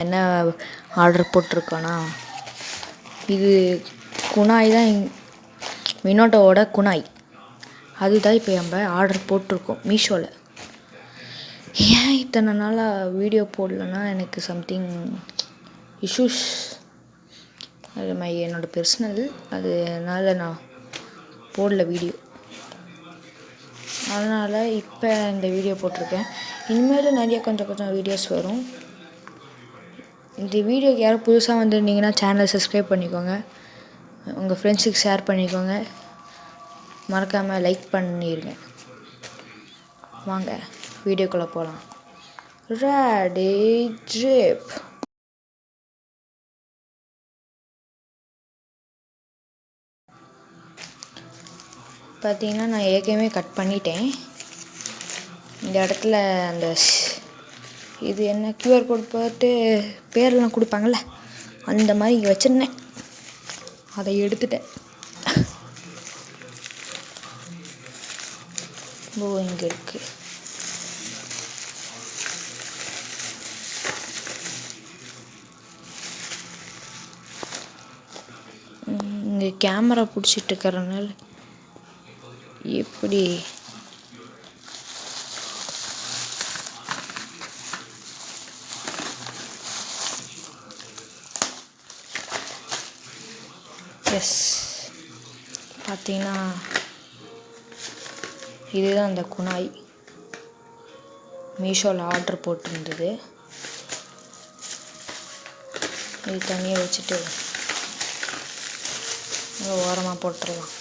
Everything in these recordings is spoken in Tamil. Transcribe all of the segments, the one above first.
என்ன ஆர்டர் போட்டிருக்கோன்னா, இது குனாய் தான், மினோட்டோவோட குனாய். அதுதான் இப்போ நம்ம ஆர்டர் போட்டிருக்கோம் மீஷோவில். ஏன் இத்தனை நாளாக வீடியோ போடலன்னா, எனக்கு சம்திங் இஷ்யூஸ், அது என்னோடய பர்சனல், அதனால் நான் போடல வீடியோ. அதனால் இப்போ இந்த வீடியோ போட்டிருக்கேன். இனிமேல் நிறைய கொஞ்சம் வீடியோஸ் வரும். இந்த வீடியோக்கு யாரும் புதுசாக வந்துருந்தீங்கன்னா சேனலை சப்ஸ்கிரைப் பண்ணிக்கோங்க, உங்கள் ஃப்ரெண்ட்ஸுக்கு ஷேர் பண்ணிக்கோங்க, மறக்காமல் லைக் பண்ணிடுங்க. வாங்க வீடியோக்குள்ளே போகலாம். Ready trip. பார்த்தீங்கன்னா நான் ஏற்கனவே கட் பண்ணிட்டேன். இந்த இடத்துல அந்த இது என்ன QR கோட் போட்டு பேரெல்லாம் கொடுப்பாங்கள்ல, அந்த மாதிரி இங்கே வச்சுருந்தேன். அதை எடுத்துட்டேன். இங்கே இருக்குது. இங்கே கேமரா பிடிச்சிட்டு இருக்கிறனால எப்படி பார்த்தீங்கன்னா இதுதான் அந்த குனாய். மீஷோவில் ஆர்டர் போட்டிருந்தது. இது தனியாக வச்சுட்டு ஓரமாக போட்டுடலாம்.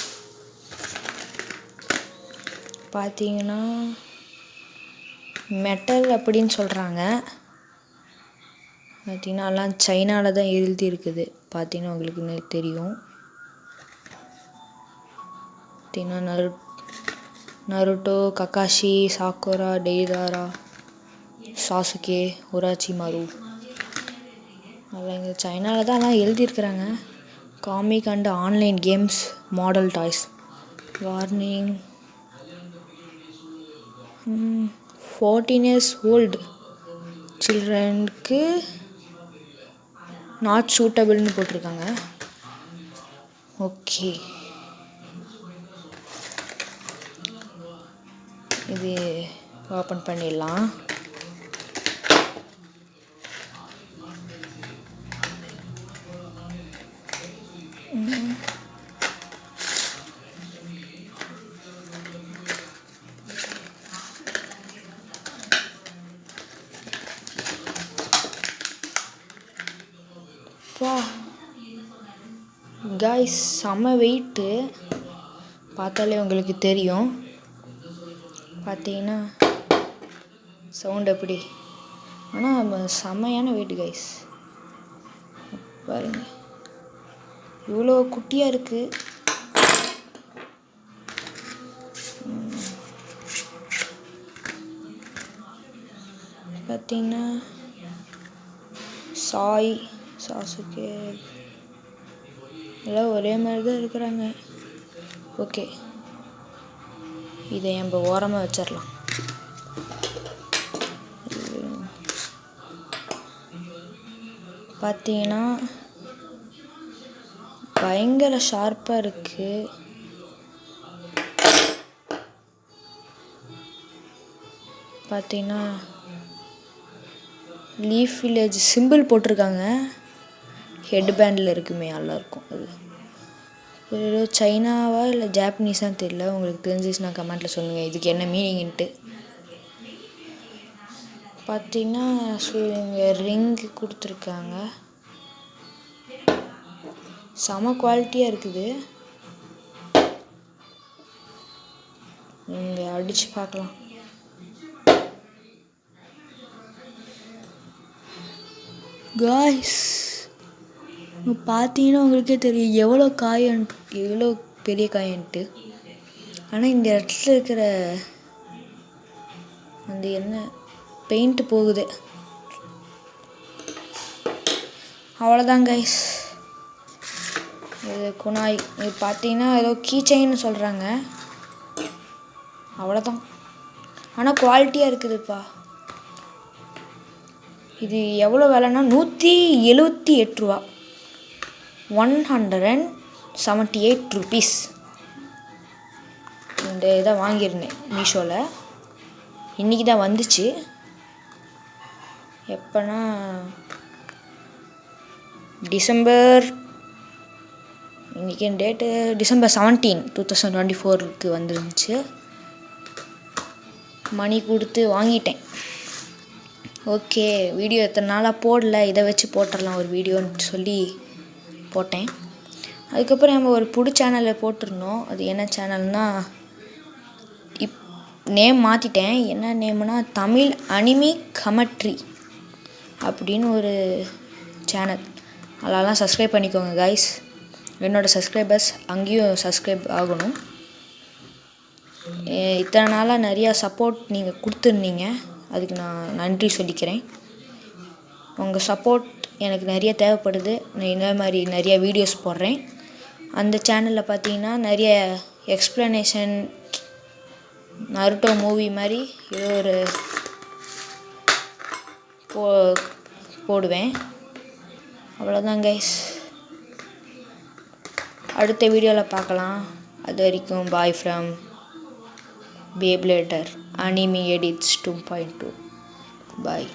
பார்த்தீங்கன்னா மெட்டல் அப்படின்னு சொல்கிறாங்க. பார்த்தீங்கன்னா எல்லாம் சைனாவில் தான் எழுதி இருக்குது. பார்த்தீங்கன்னா உங்களுக்கு தெரியும். பார்த்தீங்கன்னா Naruto, Kakashi, Sakura, Deidara, Sasuke, Orochimaru, அதெல்லாம் இங்கே சைனாவில் தான் எல்லாம் எழுதியிருக்கிறாங்க. Comic and online games, model toys. Warning, 14 years old சில்ட்ரனுக்கு நாட் சூட்டபிள்னு போட்டிருக்காங்க. ஓகே, இது ஓப்பன் பண்ணிடலாம். வா காய்ஸ், செம்ம வெயிட்டு, பார்த்தாலே உங்களுக்கு தெரியும். பார்த்தீங்கன்னா சவுண்ட் எப்படி, ஆனால் செம்மையான வெயிட் காய்ஸ். பாருங்க இவ்வளோ குட்டியாக இருக்குது. பார்த்தீங்கன்னா சாசுகே எல்லாம் ஒரே மாதிரி தான் இருக்கிறாங்க. ஓகே, இதை நம்ம ஓரமாக வச்சிடலாம். பார்த்தீங்கன்னா பயங்கர ஷார்ப்பாக இருக்குது. பார்த்தீங்கன்னா லீஃப் வில்லேஜ் சிம்பிள் போட்டிருக்காங்க. ஹெட் பேண்டில் இருக்குமே, நல்லாயிருக்கும். அது ஏதோ சைனாவா இல்லை ஜாப்பனீஸான்னு தெரியல. உங்களுக்கு தெரிஞ்சிச்சுன்னா கமெண்ட்டில் சொல்லுங்கள் இதுக்கு என்ன மீனிங்ன்ட்டு. பார்த்தீங்கன்னா இங்கே ரிங்கு கொடுத்துருக்காங்க. செம குவாலிட்டியாக இருக்குது. நீங்கள் அடித்து பார்க்கலாம். காய்ஸ், பார்த்தீங்கன்னா உங்களுக்கே தெரியும் எவ்வளோ பெரிய காயன்ட்டு. ஆனால் இந்த இடத்துல இருக்கிற அந்த என்ன பெயிண்ட் போகுது. அவ்வளோதான் கைஸ், இது குனாய். இது பார்த்தீங்கன்னா ஏதோ கீச்சைன்னு சொல்கிறாங்க. அவ்வளோதான், ஆனால் குவாலிட்டியாக இருக்குதுப்பா. இது எவ்வளோ விலைன்னா 178 ரூபா, 178 ருபீஸ். இந்த இதை வாங்கியிருந்தேன் மீஷோவில். இன்றைக்கி தான் வந்துச்சு. எப்போனா டிசம்பர், இன்றைக்கி டேட்டு டிசம்பர் 17, 2024க்கு வந்துருந்துச்சு. மணி கொடுத்து வாங்கிட்டேன். ஓகே, வீடியோ எத்தனை நாளாக போடல, இதை வச்சு போட்டுடலாம் ஒரு வீடியோன்னு சொல்லி போட்டேன். அதுக்கப்புறம் நம்ம ஒரு புது சேனலில் போட்டிருந்தோம். அது என்ன சேனல்னால், நேம் மாற்றிட்டேன். என்ன நேம்னா தமிழ் அனிமி கமெட்ரி அப்படின்னு ஒரு சேனல். அதெல்லாம் சப்ஸ்கிரைப் பண்ணிக்கோங்க கைஸ். என்னோடய சப்ஸ்கிரைபர்ஸ் அங்கேயும் சப்ஸ்கிரைப் ஆகணும். இத்தனை நாளாக நிறையா சப்போர்ட் நீங்கள் கொடுத்துருந்தீங்க, அதுக்கு நான் நன்றி சொல்லிக்கிறேன். உங்கள் சப்போர்ட் எனக்கு நிறைய தேவைப்படுது. நான் இந்த மாதிரி நிறைய வீடியோஸ் போடுறேன். அந்த சேனலில் பார்த்தீங்கன்னா நிறைய எக்ஸ்ப்ளனேஷன், நருட்டோ மூவி மாதிரி ஏதோ ஒரு போடுவேன். அவ்வளோதான் கைஸ். அடுத்த வீடியோவில் பார்க்கலாம். அது வரைக்கும் bye from Beyblader Anime Edits 2.2. Bye.